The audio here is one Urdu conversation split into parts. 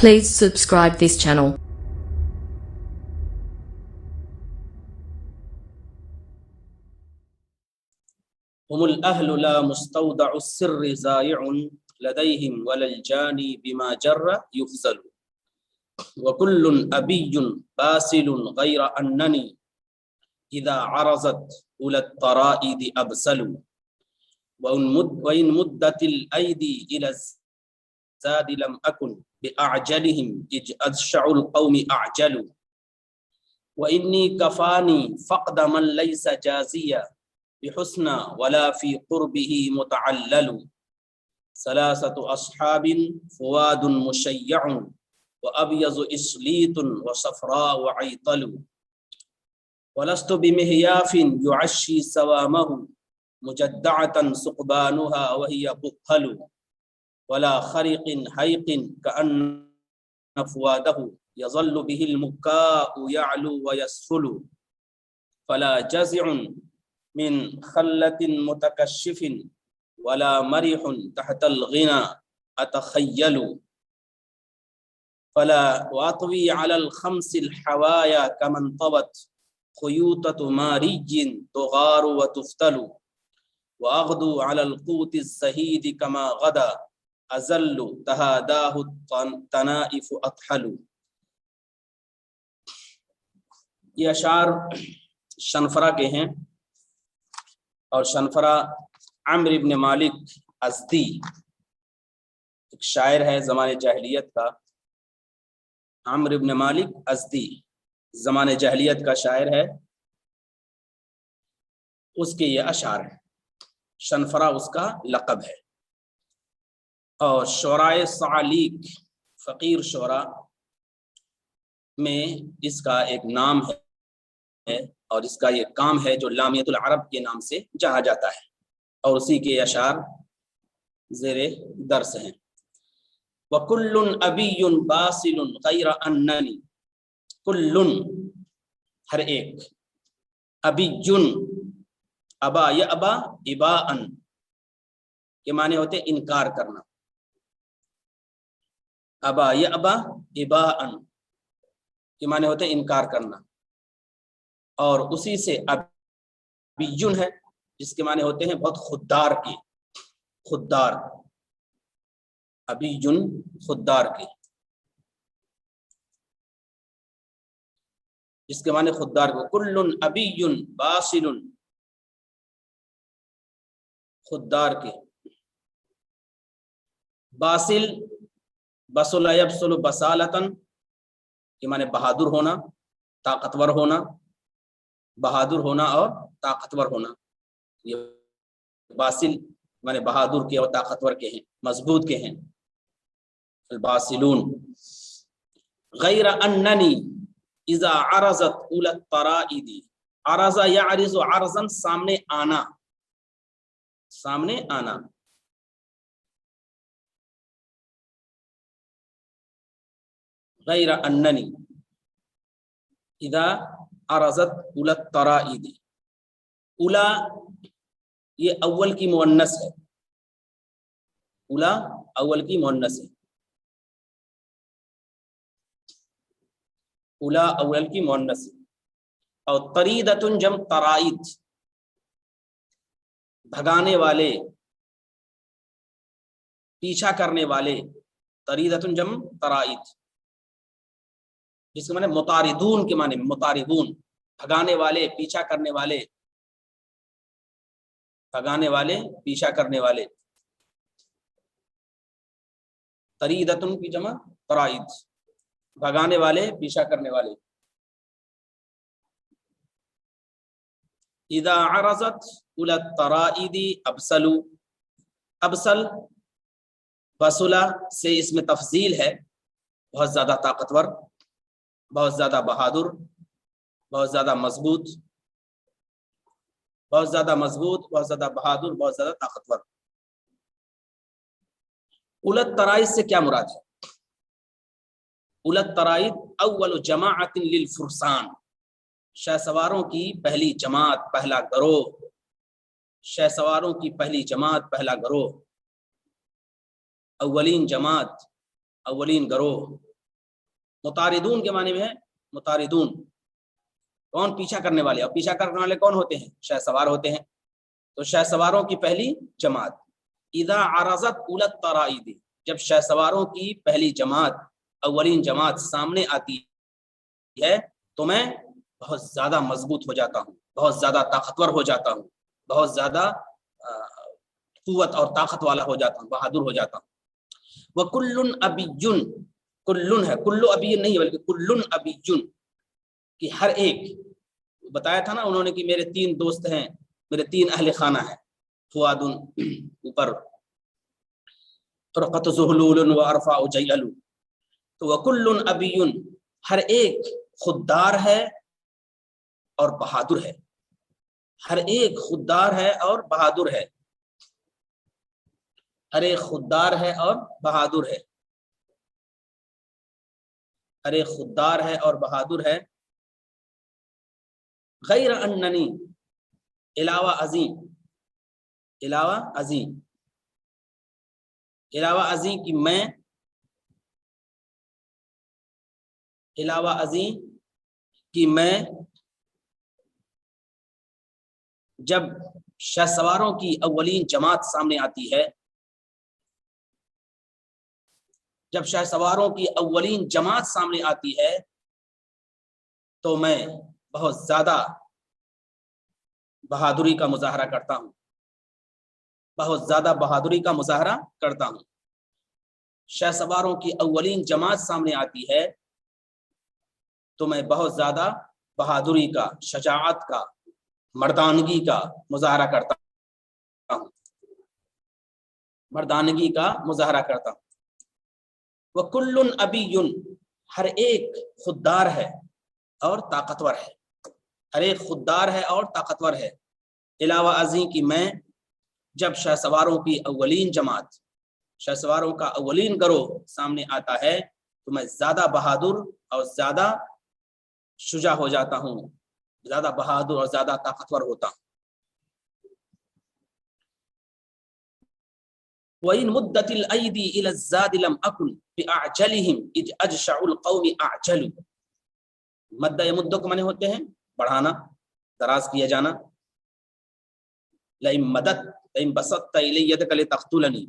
Please subscribe this channel. هم الأهل لا مستودع السر زائع لديهم ولا الجاني بما جر يخزل وكل أبي باسل غير أنني إذا عرزت أولى الطرائد أبسل وإن مدت الأيدي إلى الزاد لم أكن بأعجلهم إذ أجشع القوم أعجل وإني كفاني فقد من ليس جازيا بحسنى ولا في قربه متعلل ثلاثة أصحاب فواد مشيع وأبيض إسليت وصفراء عيطل ولست بمهياف يعشي سوامه مجدعة سقبانها وهي بطل ولا خرق حيق كأن فواده يظل به المكاء يعلو ويسفل فلا جزع من خلة متكشف ولا مريح تحت الغنى أتخيل فلا وأطوي على الخمس الحوايا كمن طوت خيوطة ماري تغار وتفتل وأغدو على القوت السهيد كما غدا أزل تهاداه التنائف أطحل. یہ اشعار شنفرہ کے ہیں اور شنفرہ عمرو ابن مالک ازدی ایک شاعر ہے زمانے جاہلیت کا. عمرو ابن مالک ازدی زمانے جاہلیت کا شاعر ہے. اس کے یہ اشعار ہیں. شنفرہ اس کا لقب ہے. اور شعراء صعالیق فقیر شعراء میں اس کا ایک نام ہے اور اس کا یہ کام ہے جو لامیت العرب کے نام سے جہا جاتا ہے اور اسی کے اشعار زیر درس ہیں. وَكُلٌّ أَبِيٌّ بَاسِلٌ غَيْرَ أَنَّنِي کلٌ ہر ایک ابیٌ ابا یا ابا اباءً کے معنی ہوتے انکار کرنا. ابا یا ابا اباءً کے معنی ہوتے انکار کرنا اور اسی سے ابیٌ ہے جس کے معنی ہوتے ہیں بہت خوددار کے. خوددار ابیٌ خوددار کے جس کے معنی خوددار کو. کلٌ ابیٌ باسل خوددار کے. باسل بسل یبسل بسالتن کے معنی بہادر ہونا طاقتور ہونا. بہادر ہونا اور طاقتور ہونا. یہ باسل معنی بہادر کے اور طاقتور کے ہیں مضبوط کے ہیں. الباسلون. غیر اننی اذا عرضت اولى الطرائد عرض یعرض عرضا سامنے آنا. سامنے آنا. غیر اننی اذا عرضت اولى الطرائد. اولا یہ اول کی مؤنث ہے. اولا اول کی مؤنث ہے. اولا اول کی مؤنث ہے. اور طریدۃ جمع طرائد بھگانے والے پیچھا کرنے والے. طریدۃ جمع طرائد جس کے معنی مطاردون کے معنی مطاردون بھگانے والے پیچھا کرنے والے. بھگانے والے پیچھا کرنے والے. طریدۃ کی جمع طرائد بھگانے والے پیچھا کرنے والے. اذا عرضت اولى الطرائد ابسل. ابسل بسلا سے اس میں تفضیل ہے. بہت زیادہ طاقتور بہت زیادہ بہادر بہت زیادہ مضبوط بہت زیادہ مضبوط بہت زیادہ بہادر بہت زیادہ طاقتور. اولى الطرائد سے کیا مراد ہے؟ اولى الطرائد اول جماعت للفرسان شہ سواروں کی پہلی جماعت پہلا گروہ. شہ سواروں کی پہلی جماعت پہلا گروہ. اولین جماعت اولین گروہ مطاردون کے معنی میں ہے مطاردون، کون؟ پیچھا کرنے والے. اور پیچھا کرنے والے کون ہوتے ہیں؟ شہ سوار ہوتے ہیں. تو شہ سواروں کی پہلی جماعت اذا عرضت اولى الطرائد، جب شہ سواروں کی پہلی جماعت، اولین جماعت سامنے آتی ہے تو میں بہت زیادہ مضبوط ہو جاتا ہوں، بہت زیادہ طاقتور ہو جاتا ہوں، بہت زیادہ قوت اور طاقت والا ہو جاتا ہوں، بہادر ہو جاتا ہوں. وَكُلٌّ أَبِيٌّ، کلن ہے، کلو ابی نہیں بلکہ کلن ابی، کہ ہر ایک. بتایا تھا نا انہوں نے کہ میرے 3 دوست ہیں، میرے 3 اہل خانہ ہیں. فؤاد اوپر، فرقت زہلول و ارفع جیل. تو وکل ابی، ہر ایک خوددار ہے اور بہادر ہے. ہر ایک خوددار ہے اور بہادر ہے. ہر ایک خوددار ہے اور بہادر ہے. ہر ایک خوددار ہے اور بہادر ہے. غیر اننی، علاوہ عظیم، علاوہ عظیم، علاوہ عظیم کی میں، علاوہ عظیم کی میں جب شہ سواروں کی اولین جماعت سامنے آتی ہے، جب شہ سواروں کی اولین جماعت سامنے آتی ہے تو میں بہت زیادہ بہادری کا مظاہرہ کرتا ہوں، بہت زیادہ بہادری کا مظاہرہ کرتا ہوں. شہ سواروں کی اولین جماعت سامنے آتی ہے تو میں بہت زیادہ بہادری کا، شجاعت کا، مردانگی کا مظاہرہ کرتا ہوں، مردانگی کا مظاہرہ کرتا ہوں. وَكُلٌّ أَبِيٌّ، ہر ایک خوددار ہے اور طاقتور ہے. ہر ایک خوددار ہے اور طاقتور ہے. علاوہ ازیں کی میں جب شہ سواروں کی اولین جماعت، شہ سواروں کا اولین گروہ سامنے آتا ہے تو میں زیادہ بہادر اور زیادہ شجاع ہو جاتا ہوں، زیادہ بہادر اور زیادہ طاقتور ہوتا ہوں. وَإِن مُدَّتِ الْأَيْدِي إِلَى الزَّادِ لَمْ أَكُنْ بِأَعْجَلِهِمْ إِذْ أَجْشَعُ الْقَوْمِ أَعْجَلُ. مدّ یمد کو معنی ہوتے ہیں بڑھانا، دراز کیا جانا. لَإِن مَدَدْ لَإِن بَسَطْتَ إِلَيَّ يَدَكَ لِتَقْتُلَنِي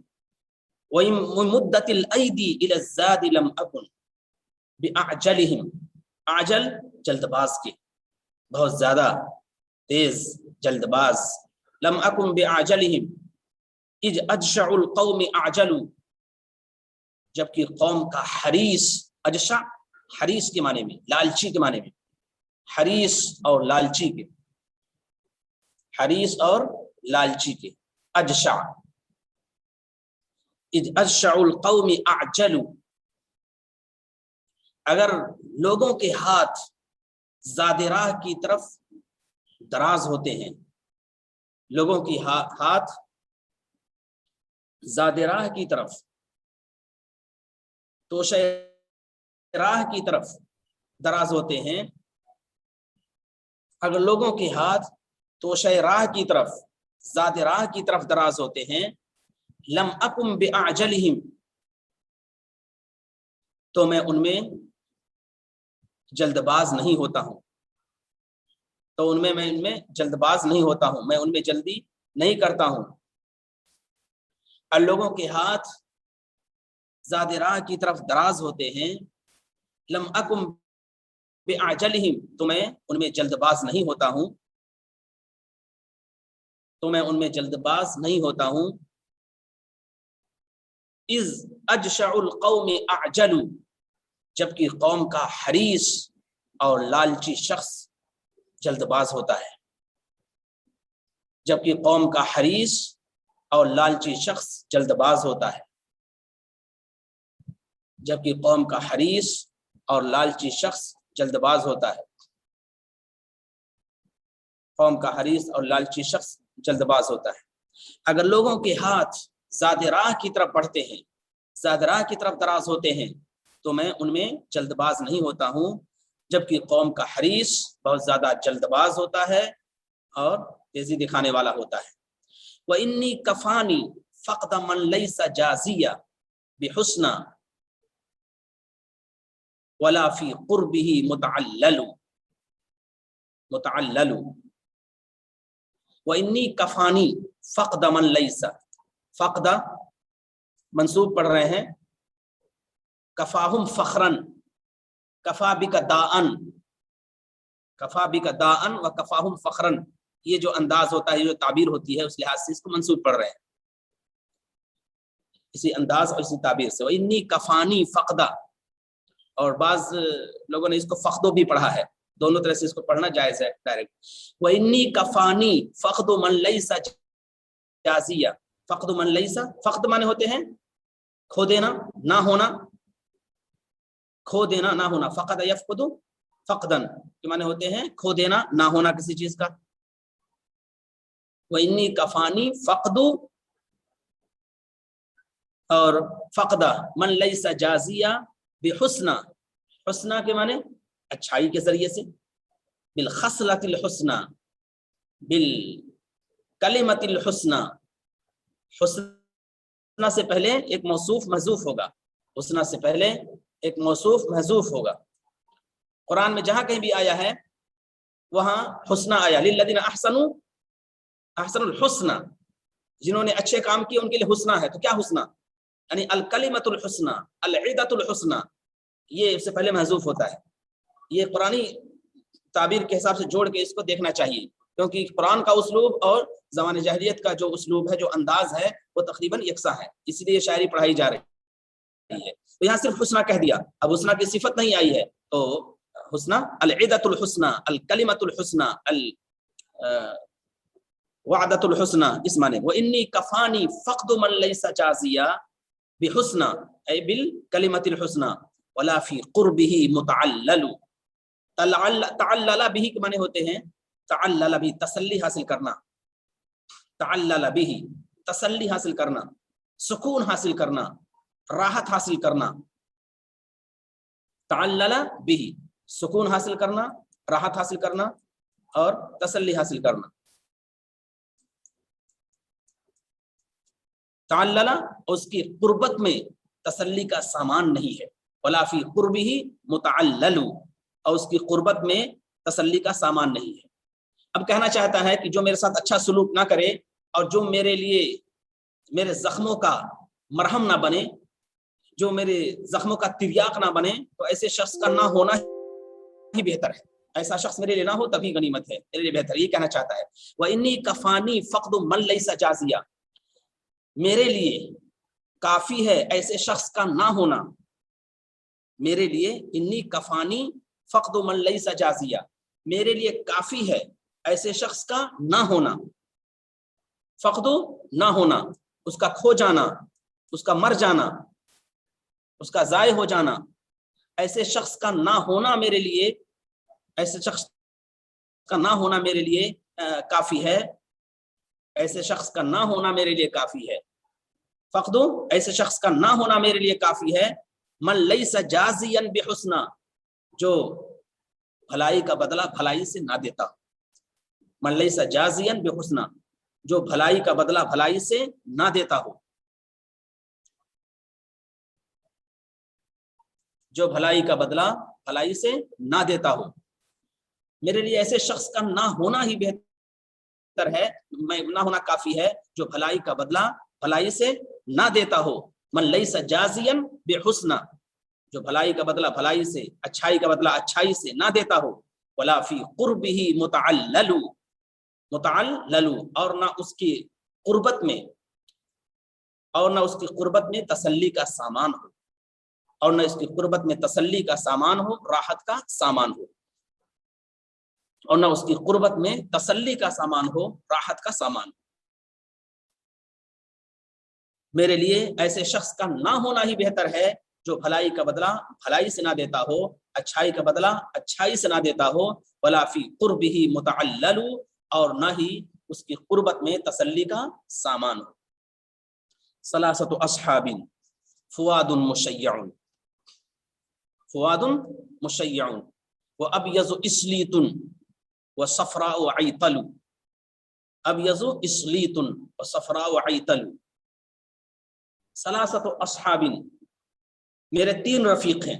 وَإِن مُدَّتِ الْأَيْدِي إِلَى الزَّادِ لَمْ أَكُنْ بِأَعْجَلِهِمْ. عجل جلد باز کے، بہت زیادہ تیز جلد باز. لم اکن بعجلہم اذ اجشع القوم اعجلوا، جبکہ قوم کا حریص، اجشع حریص کے معنی میں، لالچی کے معنی میں، حریص اور لالچی کے، حریص اور لالچی کے. اجشع اذ اجشع القوم اعجلوا، اگر لوگوں کے ہاتھ زاد راہ کی طرف دراز ہوتے ہیں، لوگوں کی ہاتھ زاد راہ کی طرف، توشہ راہ کی طرف دراز ہوتے ہیں، اگر لوگوں کے ہاتھ توشہ راہ کی طرف، زاد راہ کی طرف دراز ہوتے ہیں، لم اکم بعجلہم، تو میں ان میں جلد باز نہیں ہوتا ہوں، تو میں ان میں جلد باز نہیں ہوتا ہوں، میں ان میں جلدی نہیں کرتا ہوں. اور لوگوں کے ہاتھ زاد راہ کی طرف دراز ہوتے ہیں، لم اکم بعجلہم، تو میں ان میں جلد باز نہیں ہوتا ہوں، تو میں ان میں جلد باز نہیں ہوتا ہوں. اذ اجشع القوم اعجلوا، جبکہ قوم کا حریص اور لالچی شخص جلد باز ہوتا ہے، جبکہ قوم کا حریص اور لالچی شخص جلد باز ہوتا ہے، جبکہ قوم کا حریص اور لالچی شخص جلد باز ہوتا ہے. قوم کا حریص اور لالچی شخص جلد باز ہوتا ہے. اگر لوگوں کے ہاتھ زاد راہ کی طرف بڑھتے ہیں، زاد راہ کی طرف دراز ہوتے ہیں، تو میں ان میں جلد باز نہیں ہوتا ہوں، جبکہ قوم کا حریص بہت زیادہ جلد باز ہوتا ہے اور تیزی دکھانے والا ہوتا ہے. وَإِنِّي كَفَانِي فَقْدَ مَنْ لَيْسَ جَازِيًّا بِحُسْنًا، ولا فی قربہ متعلل وانی کفانی فقد من لیس، فقد منصوب پڑھ رہے ہیں، کفاہم فخرن، کفا بک داءن، کفا بک داءن و کفاہم فخرن، یہ جو انداز ہوتا ہے، جو تعبیر ہوتی ہے، اس لحاظ سے اس کو منصوب پڑھ رہے ہیں، اسی انداز اور اسی تعبیر سے۔ وانی کفانی فقدا، اور بعض لوگوں نے اس کو فقدو بھی پڑھا ہے، دونوں طرح سے اس کو پڑھنا جائز ہے ڈائریکٹ۔ وانی کفانی فقد من لیس جازیہ، فقد من لیس، فقد مانے ہوتے ہیں کھو دینا، نہ ہونا، کھو دینا نہ ہونا، فقد یفقد فقدن کے معنی ہوتے ہیں کھو دینا، نہ ہونا کسی چیز کا۔ وانی کفانی فقد اور فقدہ من لیس جازیہ بحسنہ، حسنہ کے معنی اچھائی کے ذریعے سے، بالخصلۃ الحسنہ، بالکلمۃ الحسنہ، حسنہ سے پہلے ایک موصوف محذوف ہوگا، حسنہ سے پہلے ایک موصوف محذوف ہوگا۔ قرآن میں جہاں کہیں بھی آیا ہے وہاں حسنہ آیا، للذین احسنوا احسن الحسنہ، جنہوں نے اچھے کام کیے ان کے لیے حسنہ ہے۔ تو کیا حسنہ؟ یعنی الکلمۃ الحسنہ، العدۃ الحسنہ، یہ اس سے پہلے محذوف ہوتا ہے۔ یہ قرآنی تعبیر کے حساب سے جوڑ کے اس کو دیکھنا چاہیے، کیونکہ قرآن کا اسلوب اور زمان جاہلیت کا جو اسلوب ہے، جو انداز ہے، وہ تقریباً یکساں ہے، اسی لیے شاعری پڑھائی جا رہی ہے۔ تو یہاں صرف حسنہ کہہ دیا، اب حسنہ کی صفت نہیں آئی ہے، تو حسنہ العدۃ الحسنہ، الکلمۃ الحسنہ، وعدۃ الحسنہ، اس معنی۔ وانی کفانی فقد من لیس جازیہ بحسنہ ای بالکلمۃ الحسنہ ولا فی قربہ متعلل۔ تعلل بھی کے معنی ہوتے ہیں تعلل بھی، تسلی حاصل کرنا، تعلل بھی تسلی حاصل کرنا، سکون حاصل کرنا، راحت حاصل کرنا، تعلل بھی سکون حاصل کرنا، راحت حاصل کرنا اور تسلی حاصل کرنا۔ تعلل اس کی قربت میں تسلی کا سامان نہیں ہے، ولا فی قربہ متعلل، اور اس کی قربت میں تسلی کا سامان نہیں ہے۔ اب کہنا چاہتا ہے کہ جو میرے ساتھ اچھا سلوک نہ کرے اور جو میرے لیے میرے زخموں کا مرہم نہ بنے، جو میرے زخموں کا تریاق نہ بنے، تو ایسے شخص کا نہ ہونا ہی بہتر ہے، ایسا شخص میرے لیے نہ ہو تبھی غنیمت ہے، میرے لیے بہتر، یہ کہنا چاہتا ہے۔ وَإِنِّي كَفَانِي فَقْدُ مَن لَيْسَ جَازِيًا، میرے لیے کافی ہے ایسے شخص کا نہ ہونا، میرے لیے انی کفانی فقد من لیس جازیہ، میرے لیے کافی ہے ایسے شخص کا نہ ہونا، فقد نہ ہونا، اس کا کھو جانا، اس کا مر جانا، اس کا ضائع ہو جانا، ایسے شخص کا نہ ہونا میرے لیے، ایسے شخص کا نہ ہونا میرے لیے کافی ہے، ایسے شخص کا نہ ہونا میرے لیے کافی ہے، فقد ایسے شخص کا نہ ہونا میرے لیے کافی ہے، من لیس جازیا بحسنہ، جو بھلائی کا بدلہ بھلائی سے نہ دیتا، من لیس جازیا بحسنہ، جو بھلائی کا بدلہ بھلائی سے نہ دیتا ہو، جو بھلائی کا بدلہ بھلائی سے نہ دیتا ہو، میرے لیے ایسے شخص کا نہ ہونا ہی بہتر ہے، میں نہ ہونا کافی ہے جو بھلائی کا بدلہ بھلائی سے نہ دیتا ہو، من لیس جازیا بحسنہ، جو بھلائی کا بدلہ بھلائی سے، اچھائی کا بدلہ اچھائی سے نہ دیتا ہو، ولا فی قربہ متعلل، متعلل، اور نہ اس کی قربت میں، اور نہ اس کی قربت میں تسلی کا سامان ہو، اور نہ اس کی قربت میں تسلی کا سامان ہو، راحت کا سامان ہو، اور نہ اس کی قربت میں تسلی کا سامان ہو، راحت کا سامان ہو۔ میرے لیے ایسے شخص کا نہ ہونا ہی بہتر ہے جو بھلائی کا بدلہ بھلائی سے نہ دیتا ہو، اچھائی کا بدلہ اچھائی سے نہ دیتا ہو، ولا فی قربہ متعلل، اور نہ ہی اس کی قربت میں تسلی کا سامان ہو۔ ثلاثۃ اصحاب فواد مشیع، فواد مشیع وابیض اسلیت وصفراء عیطل، ابیض اسلیت وصفراء عیطل۔ ثلاثۃ اصحاب، میرے تین رفیق ہیں،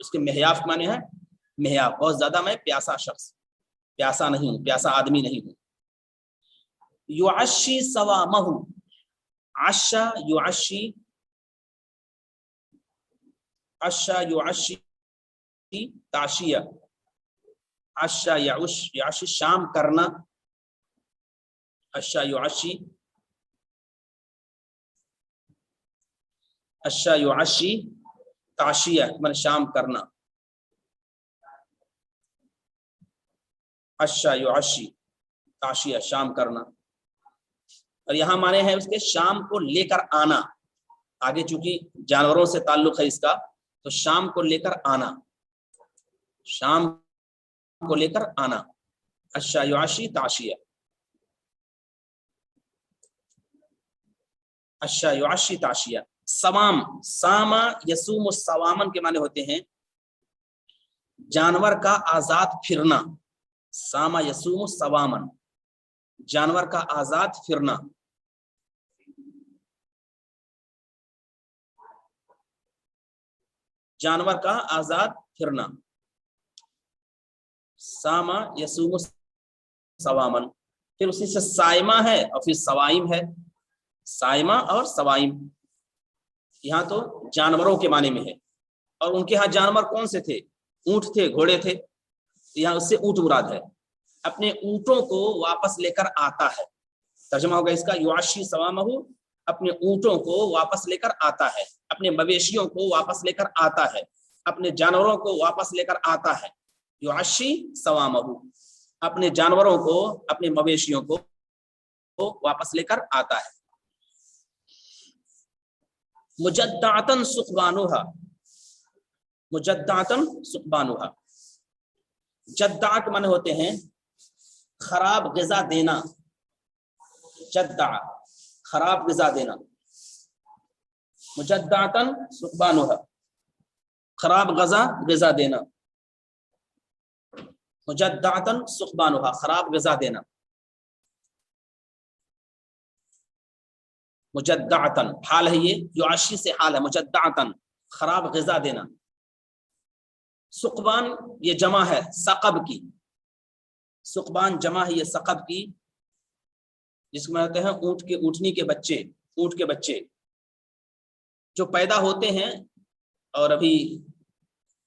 اس کے محیاف کے معنی ہے محیاف، بہت زیادہ میں پیاسا شخص، پیاسا نہیں ہوں، پیاسا آدمی نہیں ہوں. یعشی صوامہ، عشا یعشی، عشا یعشی تعشیہ، عشا یعشی شام کرنا، عشا یعشی، عشا یعشی تعشیہ من شام کرنا، عشا یعشی تعشیہ شام کرنا. اور یہاں معنی ہے اس کے شام کو لے کر آنا، آگے چونکہ جانوروں سے تعلق ہے اس کا، تو شام کو لے کر آنا، شام کو لے کر آنا، عشا یعشی تعشیہ، عشا یعشی تعشیہ. سوام، ساما یسوم السوامن کے معنی ہوتے ہیں جانور کا آزاد پھرنا، ساما یسوم السوامن، جانور کا آزاد پھرنا. جانور کا آزاد پھرنا، ساما یسوم السوامن. پھر اسی سے سائمہ ہے اور پھر سوائم ہے، سائمہ اور سوائم. یہاں تو جانوروں کے معنی میں ہے، اور ان کے ہاں جانور کون سے تھے؟ اونٹ تھے، گھوڑے تھے. یہاں اس سے اونٹ مراد ہے، اپنے اونٹوں کو واپس لے کر آتا ہے. ترجمہ ہوگا اس کا یعشی صوامہ، اپنے اونٹوں کو واپس لے کر آتا ہے، اپنے مویشیوں کو واپس لے کر آتا ہے، اپنے جانوروں کو واپس لے کر آتا ہے. یعشی صوامہ، اپنے جانوروں کو، اپنے مویشیوں کو واپس لے کر آتا ہے. مجدعتن سقبانوہا، مجدعتن سقبانوہا. جدع کے معنی ہوتے ہیں خراب غذا دینا، جدع خراب غذا دینا، مجدعتن سقبانوہا خراب غذا دینا، مجدعتن سقبانوہا خراب غذا دینا. مجدعتن حال ہے، یہ یعشی سے حال ہے، مجدعتن خراب غذا دینا. سقبان یہ جمع ہے ثقب کی، سقبان جمع ہے یہ ثقب کی، جس میں ہوتے ہیں اونٹ کے، اونٹنی کے بچے، اونٹ کے بچے جو پیدا ہوتے ہیں اور ابھی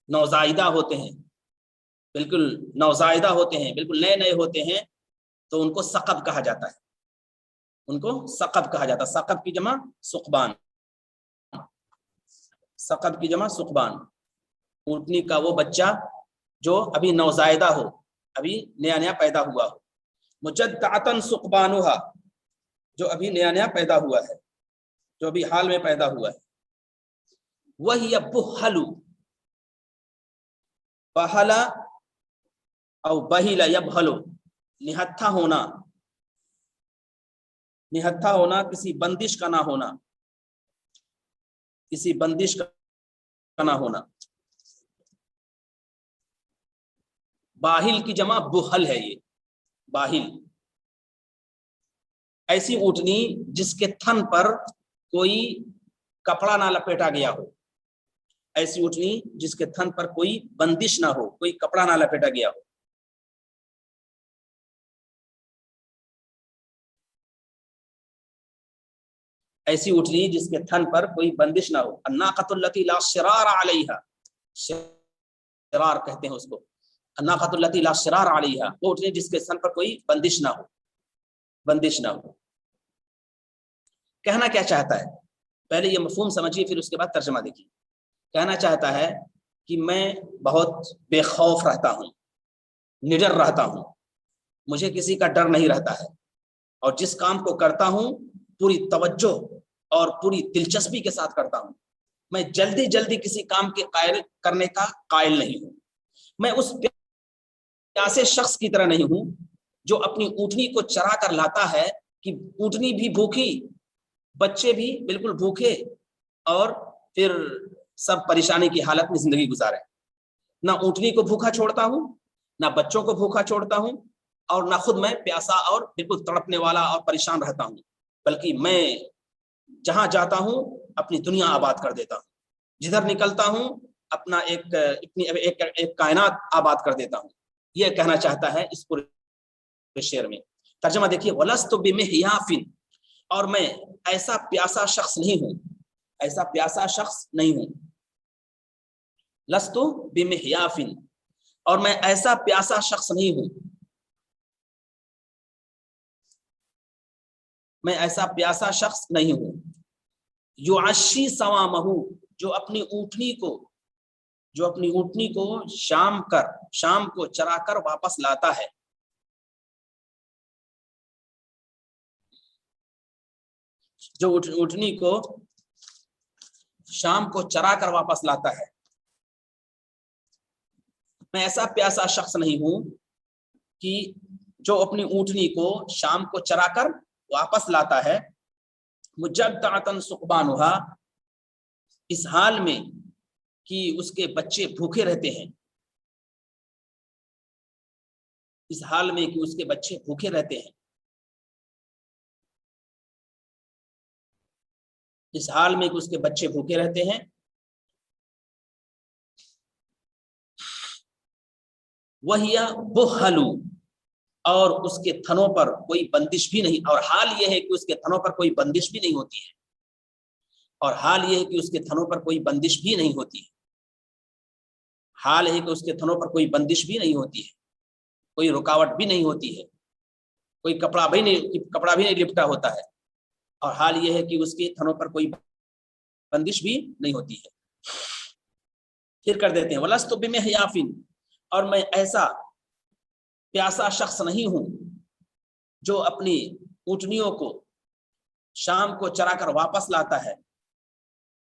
نوزائیدہ ہوتے ہیں، بالکل نوزائیدہ ہوتے ہیں، بالکل نئے نئے ہوتے ہیں، تو ان کو ثقب کہا جاتا ہے، ان کو ثقب کہا جاتا ہے. ثقب کی جمع سقبان، ثقب کی جمع سقبان. اونٹنی کا وہ بچہ جو ابھی نوزائیدہ ہو، ابھی نیا نیا پیدا ہوا ہو. مجدعتن سقبانوہا جو ابھی نیا نیا پیدا ہوا ہے، جو ابھی حال میں پیدا ہوا ہے. وہی بہلو، بہلا او بہلا یبہلو، نہتھا ہونا، نہتھا ہونا، کسی بندش کا نہ ہونا، کسی بندش کا نہ ہونا. باہل کی جمع بہل ہے، یہ باہل ایسی اونٹنی جس کے تھن پر کوئی کپڑا نہ لپیٹا گیا ہو، ایسی اونٹنی جس کے تھن پر کوئی بندش نہ ہو، کوئی کپڑا نہ لپیٹا گیا ہو. ایسی اونٹنی جس کے تھن پر کوئی بندش نہ ہو. الناقۃ التی لا شرار علیہا، شرار کہتے ہیں اس کو، الناقۃ التی لا شرار علیہا، وہ اونٹنی جس کے تھن پر کوئی بندش نہ ہو، بندش نہ ہو. کہنا کیا چاہتا ہے؟ پہلے یہ مفہوم سمجھیے، پھر اس کے بعد ترجمہ دیکھیے. کہنا چاہتا ہے کہ میں بہت بے خوف رہتا ہوں، نڈر رہتا ہوں، مجھے کسی کا ڈر نہیں رہتا ہے، اور جس کام کو کرتا ہوں پوری توجہ اور پوری دلچسپی کے ساتھ کرتا ہوں. میں جلدی جلدی کسی کام کے قائل کرنے کا قائل نہیں ہوں. میں اس پیاسے شخص کی طرح نہیں ہوں جو اپنی اونٹنی کو چرا کر لاتا ہے کہ اونٹنی بھی بھوکی، بچے بھی بالکل بھوکے، اور پھر سب پریشانی کی حالت میں زندگی گزارے. نہ اونٹنی کو بھوکا چھوڑتا ہوں، نہ بچوں کو بھوکا چھوڑتا ہوں، اور نہ خود میں پیاسا اور بالکل تڑپنے والا اور پریشان رہتا ہوں، بلکہ میں جہاں جاتا ہوں اپنی دنیا آباد کر دیتا ہوں. جدھر نکلتا ہوں اپنا ایک کائنات آباد کر دیتا ہوں، یہ کہنا چاہتا ہے اس پورے شعر میں۔ ترجمہ دیکھیے، وَلَسْتُ بِمِحْيَافٍ، اور میں ایسا پیاسا شخص نہیں ہوں، ایسا پیاسا شخص نہیں ہوں، لستُ بِمِحْيَافٍ، اور میں ایسا پیاسا شخص نہیں ہوں، میں ایسا پیاسا شخص نہیں ہوں، یعشی سوامہ، جو اپنی اونٹنی کو شام کو چرا کر واپس لاتا ہے، جو اونٹنی کو شام کو چرا کر واپس لاتا ہے، میں ایسا پیاسا شخص نہیں ہوں کہ جو اپنی اونٹنی کو شام کو چرا کر واپس لاتا ہے، مجدعۃ ثقبانھا، اس حال میں کہ اس کے بچے بھوکے رہتے ہیں، اس حال میں کہ اس کے بچے بھوکے رہتے ہیں، اس حال میں کہ اس کے بچے بھوکے رہتے ہیں، وہیا بخل، اور اس کے تھنوں پر کوئی بندش بھی نہیں، اور حال یہ ہے کہ اس کے تھنوں پر کوئی بندش بھی نہیں ہوتی ہے، اور حال یہ ہے کہ اس کے تھنوں پر کوئی بندش بھی نہیں ہوتی ہے، حال ہے کہ اس کے تھنوں پر کوئی بندش بھی نہیں ہوتی ہے، کوئی رکاوٹ بھی نہیں ہوتی ہے، کوئی کپڑا بھی نہیں لپٹا ہوتا ہے، اور حال یہ ہے کہ اس کے تھنوں پر کوئی بندش بھی نہیں ہوتی ہے۔ پھر کر دیتے ہیں، وَلَسْتُ بِمِحْيَافٍ، اور میں ایسا پیاسا شخص نہیں ہوں جو اپنی اونٹنیوں کو شام کو چرا کر واپس لاتا ہے،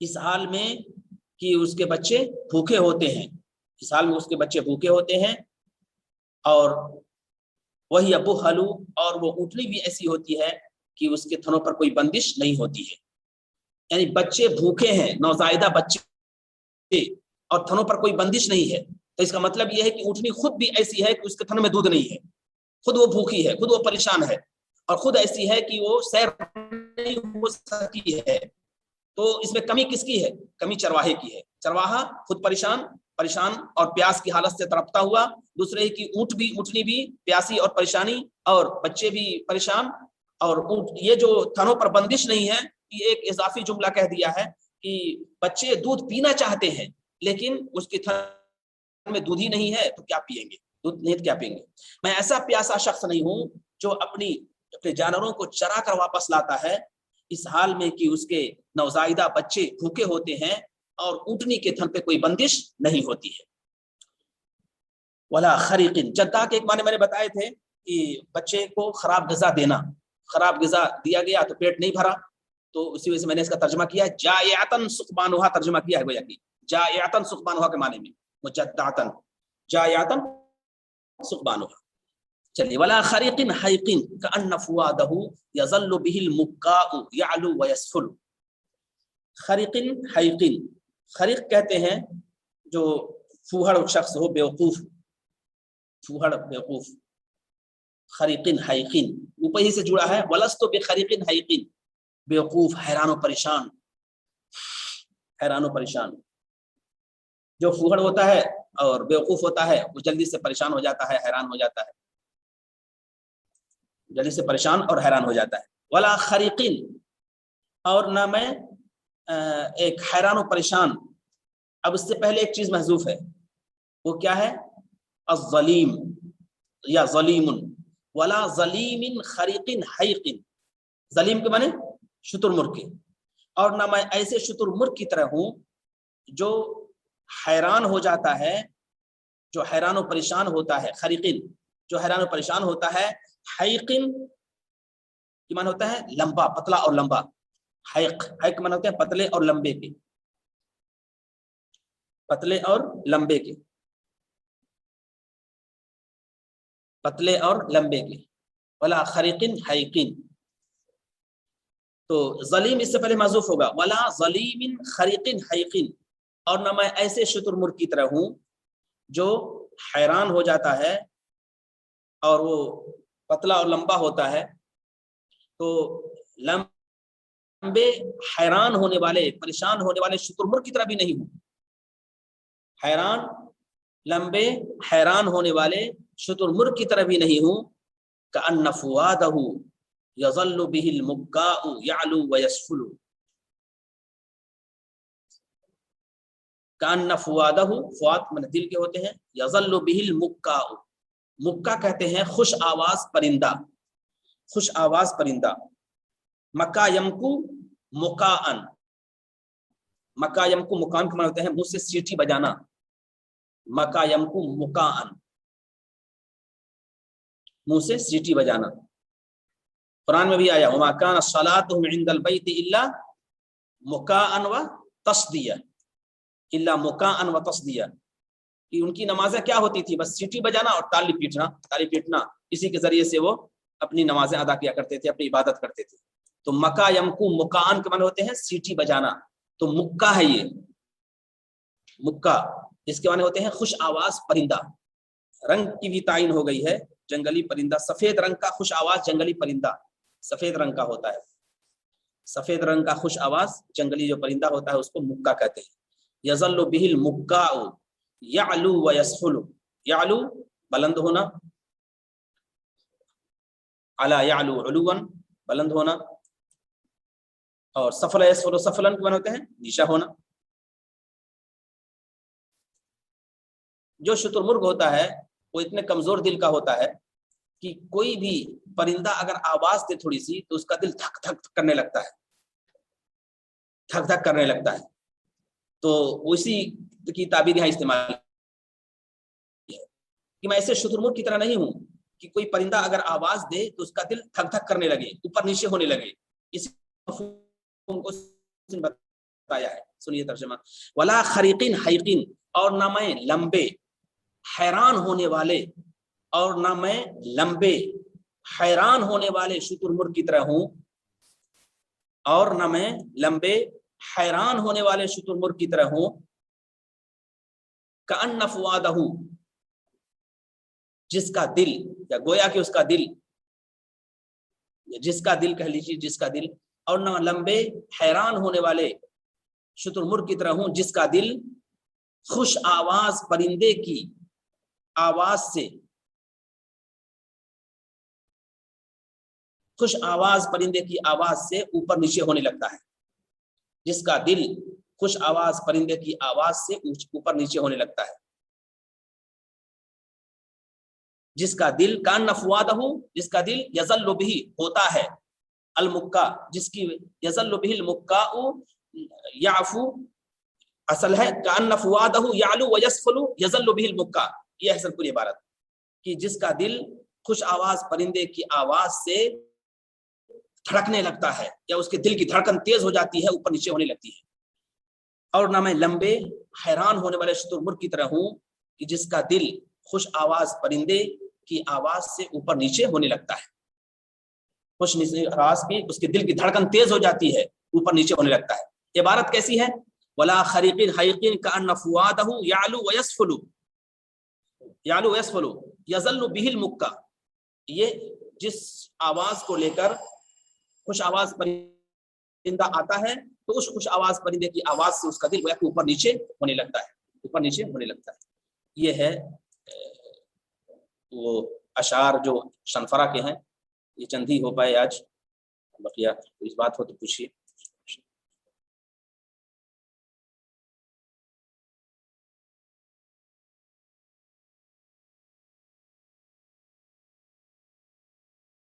اس حال میں کہ اس کے بچے بھوکے ہوتے ہیں، اس حال میں اس کے بچے بھوکے ہوتے ہیں، اور وہی بخل، اور وہ اونٹنی بھی ایسی ہوتی ہے کہ اس کے تھنوں پر کوئی بندش نہیں ہوتی ہے، یعنی بچے بھوکے ہیں، نوزائیدہ بچے، اور تھنوں پر کوئی بندش نہیں ہے، تو اس کا مطلب یہ ہے کہ اونٹنی خود بھی ایسی ہے کہ اس کے تھن میں دودھ نہیں ہے، خود وہ بھوکی ہے، خود وہ پریشان ہے، اور خود ایسی ہے کہ وہ سیر نہیں ہو سکی ہے، تو اس میں کمی کس کی ہے؟ کمی چرواہے کی ہے، چرواہا خود پریشان اور پیاس کی حالت سے تڑپتا ہوا، دوسرے کی اونٹنی بھی پیاسی اور پریشانی، اور بچے بھی پریشان، اور یہ جو تھنوں پر بندش نہیں ہے، یہ ایک اضافی جملہ کہہ دیا ہے کہ بچے دودھ پینا چاہتے ہیں لیکن اس کے تھن میں دودھ ہی نہیں ہے تو کیا پیئیں گے، دودھ نہیں تو کیا پئیں گے۔ میں ایسا پیاسا شخص نہیں ہوں جو اپنے جانوروں کو چرا کر واپس لاتا ہے، اس حال میں کہ اس کے نوزائیدہ بچے بھوکے ہوتے ہیں اور اونٹنی کے تھن پہ کوئی بندش نہیں ہوتی ہے۔ ولا خریق، جدا کے ایک معنی میں نے بتائے تھے کہ بچے کو خراب غذا دینا، خراب غذا دیا گیا تو پیٹ نہیں بھرا، تو اسی وجہ سے میں نے اس کا ترجمہ کیا جائعۃ ثقبانھا، ترجمہ کیا ہے گویا کہ جائعۃ ثقبانھا کے معنی میں، مجدعۃ جائعۃ ثقبانھا۔ چلیے، ولا خریق حیق کأن فؤادہ یظل به المکاء یعلو ویسفل۔ خریق حیق، خریق کہتے ہیں جو فوہڑ شخص ہو، بیوقوف، فوہڑ بیوقوف، خریق حیق اوپر ہی سے جڑا ہے، ولست بخریق حیق، بیوقوف، حیران و پریشان، حیران و پریشان۔ جو فوہڑ ہوتا ہے اور بیوقوف ہوتا ہے وہ جلدی سے پریشان ہو جاتا ہے، حیران ہو جاتا ہے، جلدی سے پریشان اور حیران ہو جاتا ہے۔ ولا خریقین، اور نہ میں ایک حیران و پریشان۔ اب اس سے پہلے ایک چیز محذوف ہے، وہ کیا ہے؟ الظلیم یا ظلیم، ولا ظلیم خریق حیق، ظلیم کے معنی شتر مرغ کے، اور نہ میں ایسے شتر مرغ کی طرح ہوں جو حیران ہو جاتا ہے، جو حیران و پریشان ہوتا ہے، خریقین جو حیران و پریشان ہوتا ہے، حیقین کی معنی ہوتا ہے لمبا، پتلا اور لمبا، حیق معنی ہوتا ہے پتلے اور لمبے کے، پتلے اور لمبے کے، پتلے اور لمبے کے، ولا خریقین حیقین۔ تو ظلیم اس سے پہلے معذوف ہوگا، ولا ظلیم خریقین حیقین، اور نہ میں ایسے شتر مرغ کی طرح ہوں جو حیران ہو جاتا ہے اور وہ پتلا اور لمبا ہوتا ہے، تو لمبے حیران ہونے والے، پریشان ہونے والے شتر مرغ کی طرح بھی نہیں ہوں، حیران لمبے حیران ہونے والے شتر مرغ کی طرح بھی نہیں ہوں، کأن فؤادہ یظل به المکاء یعلو ویسفل، کأن فؤادہ، فؤاد من دل کے ہوتے ہیں، یظل به المکاء، مکہ کہتے ہیں خوش آواز پرندہ، خوش آواز پرندہ، مکا یمکو مکاءن، مکا یمکو مکان کے معنی ہوتے ہیں منہ سے سیٹی بجانا، مکا یمکو مکاءن، منہ سے سیٹی بجانا۔ قرآن میں بھی آیا وما کان صلاتهم عند البیت الا مکاء و تصدیہ، الا مکاء و تصدیہ، کہ ان کی نمازیں کیا ہوتی تھی؟ بس سیٹی بجانا اور تالی پیٹنا، اسی کے ذریعے سے وہ اپنی نمازیں ادا کیا کرتے تھے، اپنی عبادت کرتے تھے۔ تو مکا یمکو مکان کے معنی ہوتے ہیں سیٹی بجانا، تو مکہ ہے یہ مکہ، اس کے معنی ہوتے ہیں خوش آواز پرندہ۔ رنگ کی بھی تعین ہو گئی ہے، جنگلی پرندہ، سفید رنگ کا خوش آواز جنگلی پرندہ سفید رنگ کا ہوتا ہے، سفید رنگ کا خوش آواز جنگلی جو پرندہ ہوتا ہے اس کو مکہ کہتے ہیں۔ یظل به المکاء یعلو ویسفل، یعلو بلند ہونا، علا یعلو علوا بلند ہونا، اور سفل یسفل سفلن کے معنی ہوتے ہیں نیچا ہونا۔ جو شتر مرغ ہوتا ہے وہ اتنے کمزور دل کا ہوتا ہے کہ کوئی بھی پرندہ اگر آواز دے تھوڑی سی تو اس کا دل دھک دھک کرنے لگتا ہے، دھک دھک کرنے لگتا ہے۔ تو اسی کی تعبیر یہاں استعمال ہے کہ میں ایسے شتر مرغ کی طرح نہیں ہوں کہ کوئی پرندہ اگر آواز دے تو اس کا دل دھک دھک کرنے لگے، اوپر نیچے ہونے لگے، اس کو بتایا ہے۔ سنیے ترجمہ، ولا خریقین حیقین، اور نہ میں لمبے حیران ہونے والے، اور نہ میں لمبے حیران ہونے والے شتر مرغ کی طرح ہوں، اور نہ میں لمبے حیران ہونے والے شتر مرغ کی طرح ہوں، کأن فؤادہ، جس کا دل، یا گویا کہ اس کا دل، جس کا دل کہہ لیجیے، جس کا دل، اور نہ لمبے حیران ہونے والے شتر مرغ کی طرح ہوں جس کا دل خوش آواز پرندے کی آواز سے، خوش آواز پرندے کی آواز سے اوپر نیچے ہونے لگتا ہے، جس کا دل خوش آواز پرندے کی آواز سے اوپر نیچے ہونے لگتا ہے، جس کا دل کان فؤادہ، جس کا دل یظل به ہوتا ہے، المکا، جس کی یظل به المکاء یعفو، اصل ہے کان فؤادہ یعلو ویسفل یظل به المکا، یہ ہے پوری عبارت، کہ جس کا دل خوش آواز پرندے کی آواز سے دھڑکنے لگتا ہے، یا اس کے دل کی دھڑکن تیز ہو جاتی ہے، اوپر نیچے ہونے لگتی ہے، اور نہ میں لمبے حیران ہونے والے شتر مرغ کی طرح ہوں کہ جس کا دل خوش آواز پرندے کی آواز سے اوپر نیچے ہونے لگتا ہے، خوش آواز کی اس کے دل کی دھڑکن تیز ہو جاتی ہے، اوپر نیچے ہونے لگتا ہے۔ عبارت کیسی ہے؟ ولا خریقین حیقین کأن فؤادہ یعلو ویسفل، یعلو ویسفل یظل به المکا، یہ جس آواز کو لے کر خوش آواز پرندہ آتا ہے تو اس خوش آواز پرندے کی آواز سے اس کا دل اوپر نیچے ہونے لگتا ہے، اوپر نیچے ہونے لگتا ہے۔ یہ ہے وہ اشعار جو شنفرہ کے ہیں، یہ چند ہی ہو پائے آج، بقیہ اس بات ہو تو پوچھیے۔